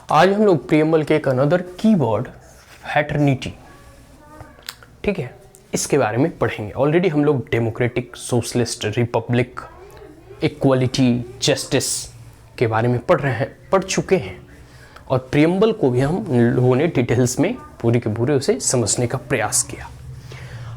आज हम लोग प्रियम्बल के एक अनदर कीवर्ड फ्रैटर्निटी, ठीक है, इसके बारे में पढ़ेंगे। ऑलरेडी हम लोग democratic, socialist, Republic, equality, justice के बारे में पढ़ चुके हैं और प्रियम्बल को भी हम लोगों ने डिटेल्स में पूरे के पूरे उसे समझने का प्रयास किया।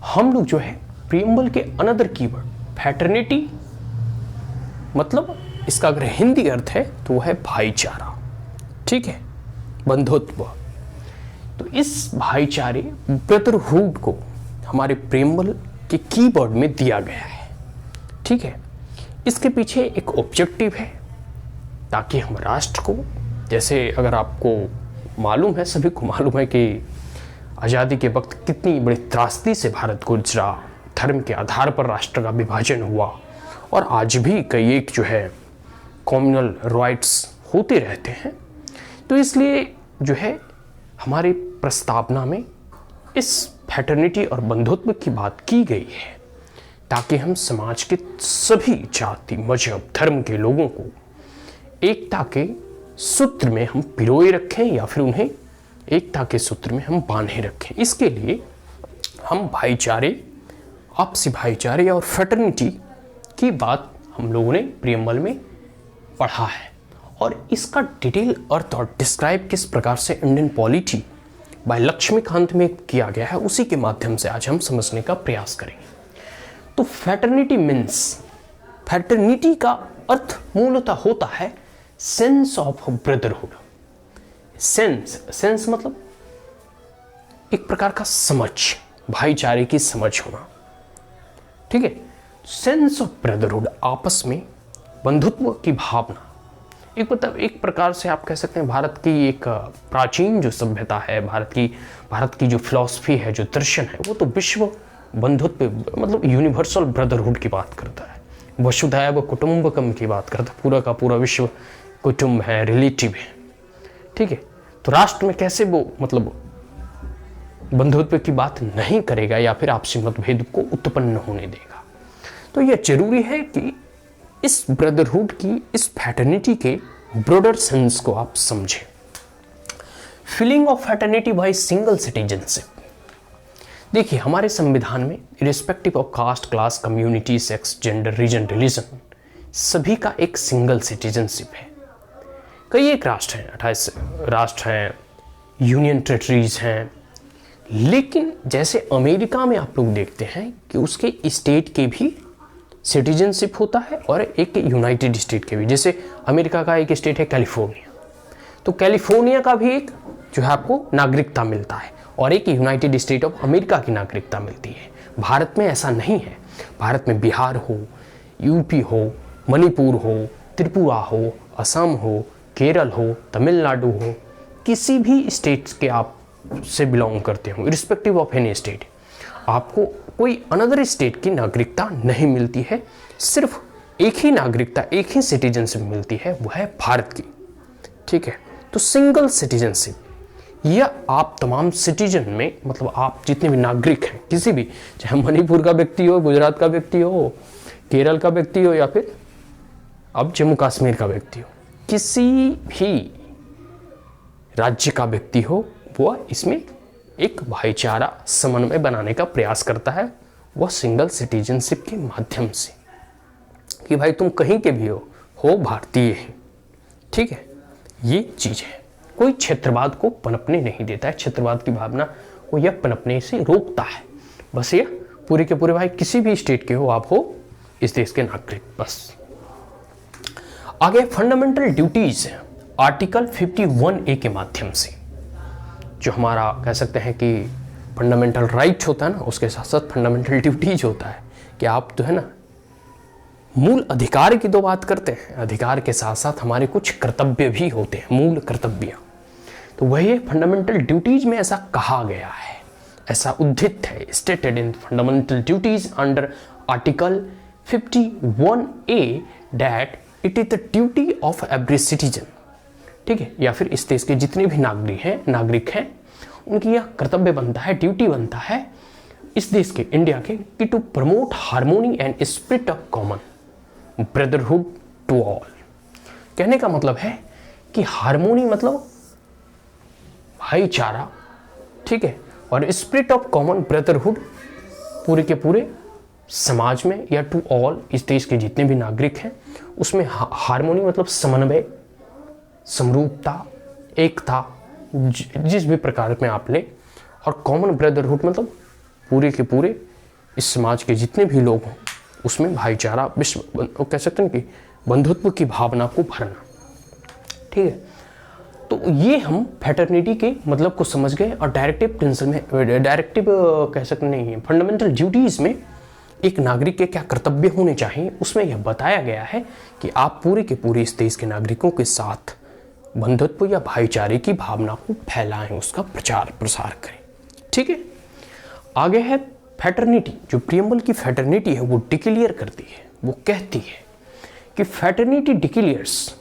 हम लोग जो है प्रियम्बल के अनदर कीवर्ड फ्रैटर्निटी, मतलब इसका अगर हिंदी अर्थ है तो वह है भाईचारा, ठीक है, बंधुत्व। तो इस भाईचारे ब्रदरहुड को हमारे प्रियम्बल के कीवर्ड में दिया गया है, ठीक है। इसके पीछे एक ऑब्जेक्टिव है ताकि हम राष्ट्र को, जैसे अगर आपको मालूम है, सभी को मालूम है कि आज़ादी के वक्त कितनी बड़ी त्रासदी से भारत गुजरा, धर्म के आधार पर राष्ट्र का विभाजन हुआ और आज भी कई एक जो है कम्युनल राइट्स होते रहते हैं। तो इसलिए जो है हमारे प्रस्तावना में इस फ्रैटर्निटी और बंधुत्व की बात की गई है ताकि हम समाज के सभी जाति, मजहब, धर्म के लोगों को एकता के सूत्र में हम पिरोए रखें या फिर उन्हें एकता के सूत्र में हम बांधे रखें। इसके लिए हम भाईचारे, आपसी भाईचारे और फ्रैटर्निटी की बात हम लोगों ने प्रियम्बल में पढ़ा है और इसका डिटेल अर्थ और डिस्क्राइब किस प्रकार से इंडियन पॉलिटी बाय लक्ष्मीकांत में किया गया है, उसी के माध्यम से आज हम समझने का प्रयास करेंगे। तो फ्रैटर्निटी मीन्स, फ्रैटर्निटी का अर्थ मूलतः होता है सेंस ऑफ ब्रदरहुड। सेंस मतलब एक प्रकार का समझ, भाईचारे की समझ होना, ठीक है। सेंस ऑफ ब्रदरहुड, आपस में बंधुत्व की भावना, एक प्रकार से आप कह सकते हैं भारत की एक प्राचीन जो सभ्यता है, भारत की जो फिलॉसफी है, जो दर्शन है, वो तो विश्व बंधुत्व मतलब यूनिवर्सल ब्रदरहुड की बात करता है, वसुधैव कुटुंबकम की बात करता है। पूरा का पूरा विश्व कुटुंब है, रिलेटिव है, ठीक है। तो राष्ट्र में कैसे वो मतलब बंधुत्व की बात नहीं करेगा या फिर आपसी मतभेद को उत्पन्न होने देगा। तो यह जरूरी है कि इस ब्रदरहुड की, इस फ्रैटर्निटी के ब्रॉडर सेंस को आप समझें। Feeling of fraternity by single citizenship. देखिए हमारे संविधान में irrespective of caste, class, community, sex, gender, region, religion, सभी का एक सिंगल सिटीजनशिप है। कई एक राष्ट्र हैं, 28 राष्ट्र हैं, यूनियन टेरिटरीज हैं, लेकिन जैसे अमेरिका में आप लोग देखते हैं कि उसके स्टेट के भी सिटीजनशिप होता है और एक यूनाइटेड स्टेट के भी। जैसे अमेरिका का एक स्टेट है कैलिफोर्निया, तो कैलिफोर्निया का भी एक जो है आपको नागरिकता मिलता है और एक यूनाइटेड स्टेट ऑफ अमेरिका की नागरिकता मिलती है। भारत में ऐसा नहीं है। भारत में बिहार हो, यूपी हो, मणिपुर हो, त्रिपुरा हो, असम हो, केरल हो, तमिलनाडु हो, किसी भी स्टेट के आप से बिलोंग करते हो, इरिस्पेक्टिव ऑफ एनी स्टेट, आपको कोई अनदर स्टेट की नागरिकता नहीं मिलती है। सिर्फ एक ही नागरिकता, एक ही सिटीजनशिप मिलती है, वो है भारत की, ठीक है। तो सिंगल सिटीजनशिप, यह आप तमाम सिटीजन में, मतलब आप जितने भी नागरिक हैं, किसी भी, चाहे मणिपुर का व्यक्ति हो, गुजरात का व्यक्ति हो, केरल का व्यक्ति हो या फिर अब जम्मू कश्मीर का व्यक्ति हो, किसी भी राज्य का व्यक्ति हो, वह इसमें एक भाईचारा समन्वय बनाने का प्रयास करता है, वह सिंगल सिटीजनशिप के माध्यम से, कि भाई तुम कहीं के भी हो भारतीय हैं, ठीक है। ये चीज है, कोई क्षेत्रवाद को पनपने नहीं देता है, क्षेत्रवाद की भावना को यह पनपने से रोकता है। बस ये पूरे के पूरे भाई किसी भी स्टेट के हो, आप हो इस देश के नागरिक, बस। आगे फंडामेंटल ड्यूटीज, आर्टिकल 51A के माध्यम से, जो हमारा कह सकते हैं कि फंडामेंटल राइट होता है ना, उसके साथ साथ फंडामेंटल ड्यूटीज होता है कि आप जो है ना मूल अधिकार की तो बात करते हैं, अधिकार के साथ साथ हमारे कुछ कर्तव्य भी होते हैं, मूल कर्तव्य। तो वही फंडामेंटल ड्यूटीज में ऐसा कहा गया है, ऐसा उद्धृत है, stated in fundamental duties under article 51A that it is the duty of every citizen, ठीक है, या फिर इस देश के जितने भी नागरिक हैं उनकी यह कर्तव्य बनता है, ड्यूटी बनता है इस देश के, इंडिया के, कि to promote harmony and spirit of common brotherhood to all. कहने का मतलब है कि हार्मोनी मतलब भाईचारा, ठीक है, और स्पिरिट ऑफ कॉमन ब्रदरहुड पूरे के पूरे समाज में या टू ऑल, इस देश के जितने भी नागरिक हैं उसमें हार्मोनी मतलब समन्वय, समरूपता, एकता, जिस भी प्रकार में आप ले, और कॉमन ब्रदरहुड मतलब पूरे के पूरे इस समाज के जितने भी लोग हों उसमें भाईचारा, विश्व कह सकते हैं कि बंधुत्व की भावना को भरना, ठीक है। तो ये हम फैटर्निटी के मतलब को समझ गए, और डायरेक्टिव प्रिंसिपल में, डायरेक्टिव कह सकते नहीं है, फंडामेंटल ड्यूटीज में एक नागरिक के क्या कर्तव्य होने चाहिए उसमें यह बताया गया है कि आप पूरे के पूरे इस देश के नागरिकों के साथ बंधुत्व या भाईचारे की भावना को फैलाएं, उसका प्रचार प्रसार करें, ठीक है। आगे है फैटर्निटी। जो प्रियम्बल की फैटर्निटी है वो डिक्लेयर करती है, वो कहती है कि फैटर्निटी डिक्लेयर्स,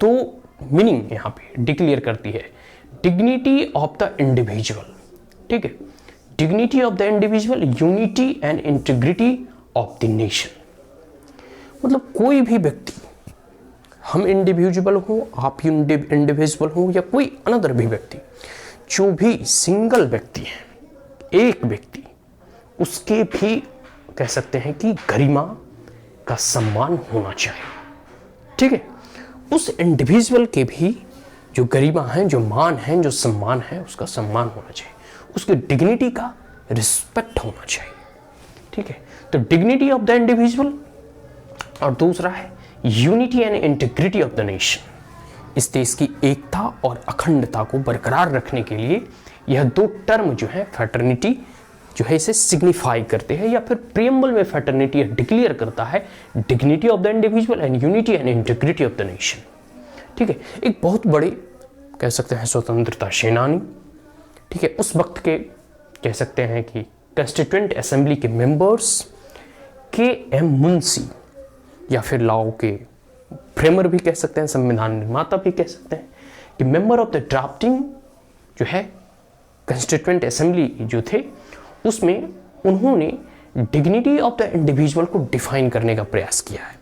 तो मीनिंग यहाँ पे डिक्लेयर करती है डिग्निटी ऑफ द इंडिविजुअल, ठीक है, dignity of the individual, unity and integrity of the nation. मतलब कोई भी व्यक्ति, हम इंडिविजुअल हो, आप इंडिविजुअल हो, या कोई अनदर भी व्यक्ति, जो भी सिंगल व्यक्ति है, एक व्यक्ति, उसके भी कह सकते हैं कि गरिमा का सम्मान होना चाहिए, ठीक है। उस इंडिविजुअल के भी जो गरिमा है, जो मान है, जो सम्मान है, उसका सम्मान होना चाहिए, उसकी डिग्निटी का रिस्पेक्ट होना चाहिए, ठीक है। तो डिग्निटी ऑफ द इंडिविजुअल, और दूसरा है unity and integrity of the nation. इस देश की एकता और अखंडता को बरकरार रखने के लिए यह दो टर्म जो है फैटर्निटी जो है इसे सिग्निफाई करते हैं, या फिर प्रियम्बल में फैटर्निटी डिक्लेयर करता है dignity of the individual and unity and integrity of the nation, ठीक है। एक बहुत बड़े कह सकते हैं स्वतंत्रता सेनानी, ठीक है, उस वक्त के कह सकते हैं कि कंस्टिट्यूएंट असेंबली के मेंबर्स के.एम. मुंशी, या फिर लॉ के फ्रेमर भी कह सकते हैं, संविधान निर्माता भी कह सकते हैं, कि मेंबर ऑफ द ड्राफ्टिंग जो है कंस्टिट्यूएंट असेंबली जो थे उसमें उन्होंने डिग्निटी ऑफ द इंडिविजुअल को डिफाइन करने का प्रयास किया है,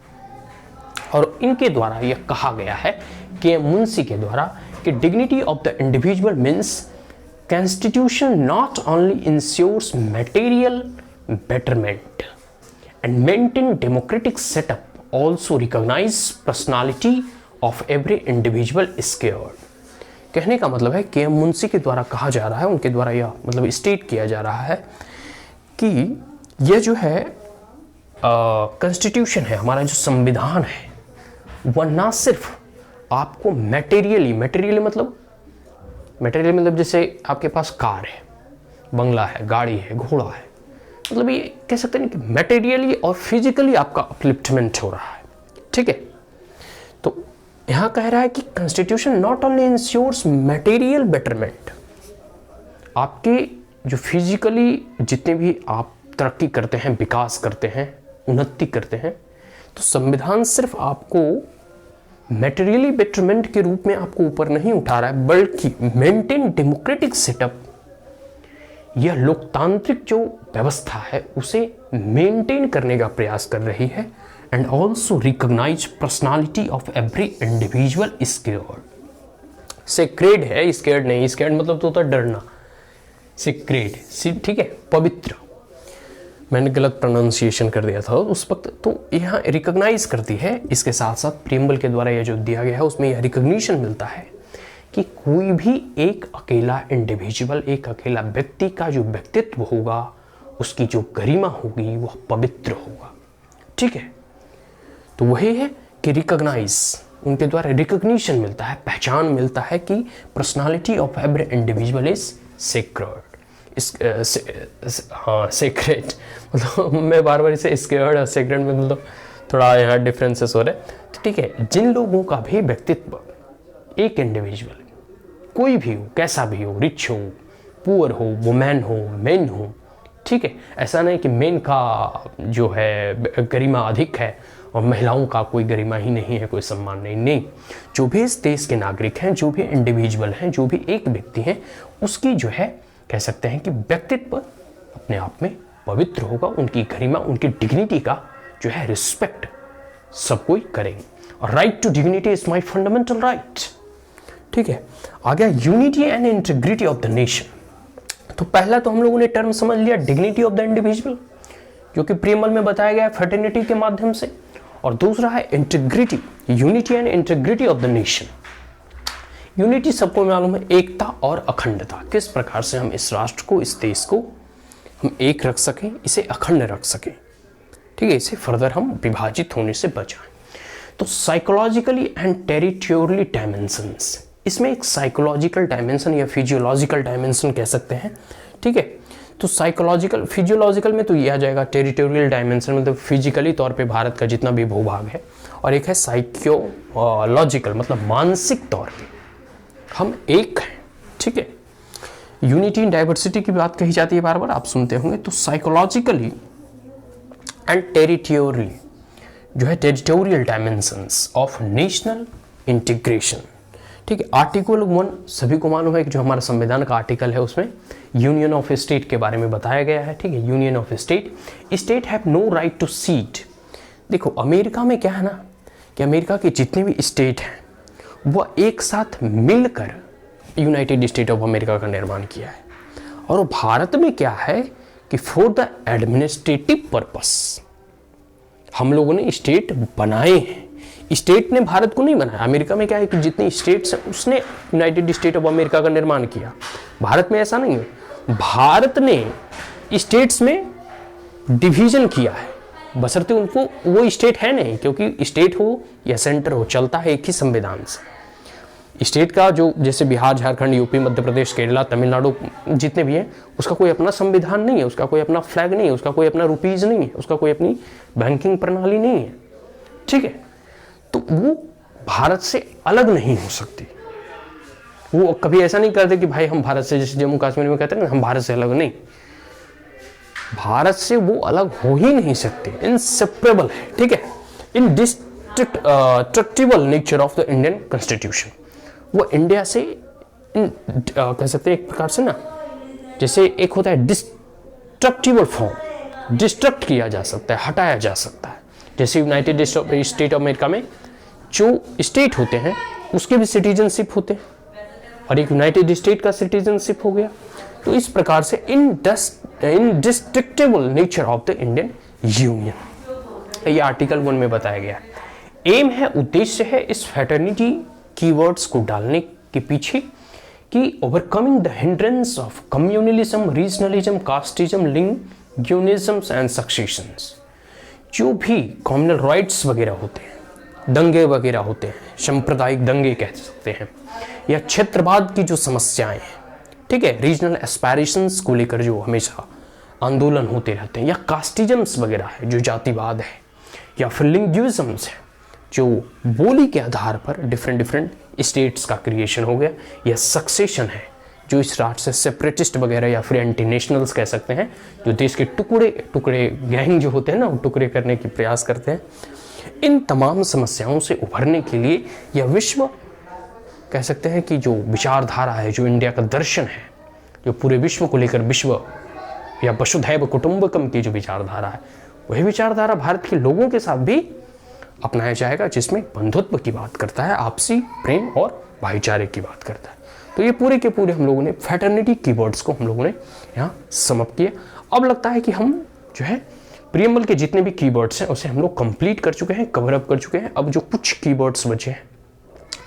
और इनके द्वारा यह कहा गया है के मुंशी के द्वारा कि dignity of the individual means constitution not only ensures material betterment and maintain democratic setup, also recognize personality of every individual scared। कहने का मतलब है के मुंशी के द्वारा कहा जा रहा है, उनके द्वारा यह मतलब स्टेट किया जा रहा है कि यह जो है कॉन्स्टिट्यूशन है, हमारा जो संविधान है, वह ना सिर्फ आपको मटेरियली मतलब जैसे आपके पास कार है, बंगला है, गाड़ी है, घोड़ा है, मतलब ये कह सकते हैं कि मटेरियली और फिजिकली आपका अपलिफ्टमेंट हो रहा है, ठीक है। तो यहां कह रहा है कि constitution not only ensures material betterment, आपके जो फिजिकली जितने भी आप तरक्की करते हैं, विकास करते हैं, उन्नति करते हैं, तो संविधान सिर्फ आपको मटेरियली बेटरमेंट के रूप में आपको ऊपर नहीं उठा रहा है, बल्कि मेंटेन डेमोक्रेटिक सेटअप, यह लोकतांत्रिक जो व्यवस्था है उसे मेंटेन करने का प्रयास कर रही है, and also recognise personality of every individual scared. Sacred है, स्केर्ड नहीं, स्केर्ड मतलब तो होता है डरना, सेक्रेड, ठीक है, पवित्र, मैंने गलत प्रोनाउंसिएशन कर दिया था उस वक्त। तो यहाँ रिकॉग्नाइज करती है, इसके साथ साथ प्रियम्बल के द्वारा यह जो दिया गया है उसमें यह रिकॉग्निशन मिलता है कि कोई भी एक अकेला इंडिविजुअल, एक अकेला व्यक्ति का जो व्यक्तित्व होगा, उसकी जो गरिमा होगी वह पवित्र होगा, ठीक है। तो वही है कि रिकॉग्नाइज, उनके द्वारा रिकॉग्निशन मिलता है, पहचान मिलता है कि personality of every individual is sacred, हाँ सेक्रेट, मतलब मैं बार बार इसे स्केर्ड और सेक्रेट में मतलब थोड़ा यहाँ डिफरेंसेस हो रहे हैं, तो ठीक है। जिन लोगों का भी व्यक्तित्व, एक इंडिविजुअल कोई भी हो, कैसा भी हो, रिच हो, पुअर हो, वुमेन हो, मेन हो, ठीक है, ऐसा नहीं कि मेन का जो है गरिमा अधिक है और महिलाओं का कोई गरिमा ही नहीं है, कोई सम्मान नहीं, जो भी इस देश के नागरिक हैं, जो भी इंडिविजुअल हैं, जो भी एक व्यक्ति हैं, उसकी जो है कह सकते हैं कि व्यक्तित्व अपने आप में पवित्र होगा, उनकी गरिमा, उनकी डिग्निटी का जो है रिस्पेक्ट सब कोई करेंगे। और right to dignity is my fundamental right, ठीक है, आ गया unity and integrity of the nation. तो पहला तो हम लोगों ने टर्म समझ लिया डिग्निटी ऑफ द इंडिविजुअल, जो कि प्रीएम्बल में बताया गया है फ्रेटर्निटी के माध्यम से, और दूसरा है integrity, unity and integrity of the nation. Unity सबको मालूम है, एकता और अखंडता, किस प्रकार से हम इस राष्ट्र को, इस देश को हम एक रख सकें, इसे अखंड रख सकें, ठीक है, इसे फर्दर हम विभाजित होने से बचाएं। तो साइकोलॉजिकली एंड टेरिटोरियली डायमेंशंस, इसमें एक साइकोलॉजिकल डायमेंशन या फिजियोलॉजिकल डायमेंशन कह सकते हैं, ठीक है। तो साइकोलॉजिकल, फिजियोलॉजिकल में तो ये आ जाएगा टेरिटोरियल डायमेंशन, मतलब फिजिकली तौर पे भारत का जितना भी भूभाग है, और एक है साइकोलॉजिकल, मतलब मानसिक तौर पे हम एक हैं, ठीक है। यूनिटी इन डाइवर्सिटी की बात कही जाती है बार बार, आप सुनते होंगे। तो साइकोलॉजिकली एंड टेरिटोरियली जो है territorial dimensions of national integration, ठीक है। आर्टिकल 1 सभी को मालूम है कि जो हमारा संविधान का आर्टिकल है उसमें यूनियन ऑफ स्टेट के बारे में बताया गया है, ठीक है। Union of state, state have no right to seat. देखो अमेरिका में क्या है ना कि अमेरिका के जितने भी स्टेट हैं वो एक साथ मिलकर यूनाइटेड स्टेट ऑफ अमेरिका का निर्माण किया है, और भारत में क्या है कि फॉर द एडमिनिस्ट्रेटिव पर्पस हम लोगों ने स्टेट बनाए हैं, स्टेट ने भारत को नहीं बनाया। अमेरिका में क्या है कि जितनी स्टेट्स हैं उसने यूनाइटेड स्टेट ऑफ अमेरिका का निर्माण किया, भारत में ऐसा नहीं है। भारत ने स्टेट्स में डिवीजन किया है, बशर्ते उनको वो स्टेट है नहीं, क्योंकि स्टेट हो या सेंटर हो चलता है एक ही संविधान से। स्टेट का जो जैसे बिहार, झारखंड, यूपी, मध्य प्रदेश, केरला, तमिलनाडु जितने भी हैं, उसका कोई अपना संविधान नहीं है, उसका कोई अपना फ्लैग नहीं है, उसका कोई अपना रुपीज नहीं है, उसका कोई अपनी बैंकिंग प्रणाली नहीं है, ठीक है। तो वो भारत से अलग नहीं हो सकती। वो कभी ऐसा नहीं करते कि भाई हम भारत से, जैसे जम्मू कश्मीर में कहते हैं ना हम भारत से अलग, नहीं, भारत से वो अलग हो ही नहीं सकते, इनसेपरेबल है, ठीक है। Indestructible nature of the Indian constitution, वो इंडिया से कह सकते हैं एक प्रकार से ना, जैसे एक होता है डिस्ट्रक्टिबल फॉर्म, डिस्ट्रक्ट किया जा सकता है, हटाया जा सकता है। जैसे यूनाइटेड स्टेट ऑफ अमेरिका में जो स्टेट होते हैं उसके भी सिटीजनशिप होते हैं, और एक यूनाइटेड स्टेट का सिटीजनशिप हो गया। तो इस प्रकार से indestructible nature of the Indian union, ये आर्टिकल 1 में बताया गया। एम है, उद्देश्य है इस फ्रेटर्निटी कीवर्ड्स को डालने के पीछे कि overcoming the hindrance of communalism, regionalism, casteism, linguism and successions. जो भी कम्युनल राइट्स वगैरह होते हैं, दंगे वगैरह होते हैं, सांप्रदायिक दंगे कह सकते हैं, या क्षेत्रवाद की जो समस्याएं हैं, ठीक है, रीजनल एस्पायरेशंस को लेकर जो हमेशा आंदोलन होते रहते हैं, या कास्टिज्म्स वगैरह है जो जातिवाद है, या फिर लिंग्विज्म्स है जो बोली के आधार पर डिफरेंट स्टेट्स का क्रिएशन हो गया, या सक्सेशन है जो इस राष्ट्र से सेपरेटिस्ट वगैरह या फिर एंटी नेशनल्स कह सकते हैं, जो देश के टुकड़े गैंग जो होते हैं ना, वो टुकड़े करने की प्रयास करते हैं। इन तमाम समस्याओं से उभरने के लिए यह विश्व कह सकते हैं कि जो विचारधारा है, जो इंडिया का दर्शन है, जो पूरे विश्व को लेकर विश्व या वसुधैव कुटुंबकम की जो विचारधारा है, वही विचारधारा भारत के लोगों के साथ भी अपनाया जाएगा, जिसमें बंधुत्व की बात करता है, आपसी प्रेम और भाईचारे की बात करता है। तो ये पूरे के पूरे हम लोगों ने फ्रेटर्निटी कीवर्ड्स को हम लोगों ने यहाँ समाप्त किया। अब लगता है कि हम जो है प्रीएम्बल के जितने भी कीवर्ड्स हैं उसे हम लोग कंप्लीट कर चुके हैं, कवर अप कर चुके हैं। अब जो कुछ कीवर्ड्स बचे हैं,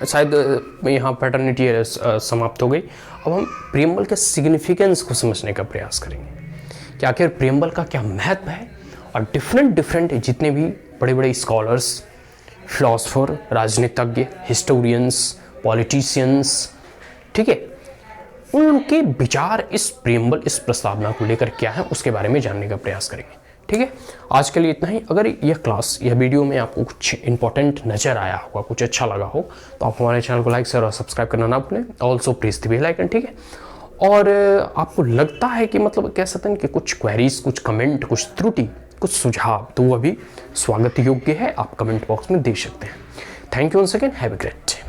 शायद यहाँ फ्रेटर्निटी समाप्त हो गई। अब हम प्रीएम्बल के सिग्निफिकेंस को समझने का प्रयास करेंगे कि आखिर प्रीएम्बल का क्या महत्व है, और डिफरेंट जितने भी बड़े बड़े स्कॉलर्स, फिलोसफर, राजनीतिज्ञ, हिस्टोरियंस, पॉलिटिशियंस, ठीक है, उनके विचार इस प्रीएम्बल, इस प्रस्तावना को लेकर क्या है उसके बारे में जानने का प्रयास करेंगे। ठीक है, आज के लिए इतना ही। अगर यह क्लास या वीडियो में आपको कुछ इंपॉर्टेंट नजर आया होगा, कुछ अच्छा लगा हो, तो आप हमारे चैनल को लाइक, शेयर और सब्सक्राइब करना ना भूलें। Also press the bell icon, ठीक है। और आपको लगता है कि मतलब कह सकते हैं कि कुछ क्वेरीज, कुछ कमेंट, कुछ त्रुटि, कुछ सुझाव, तो वह भी स्वागत योग्य है, आप कमेंट बॉक्स में दे सकते हैं। Thank you once again, have a great day.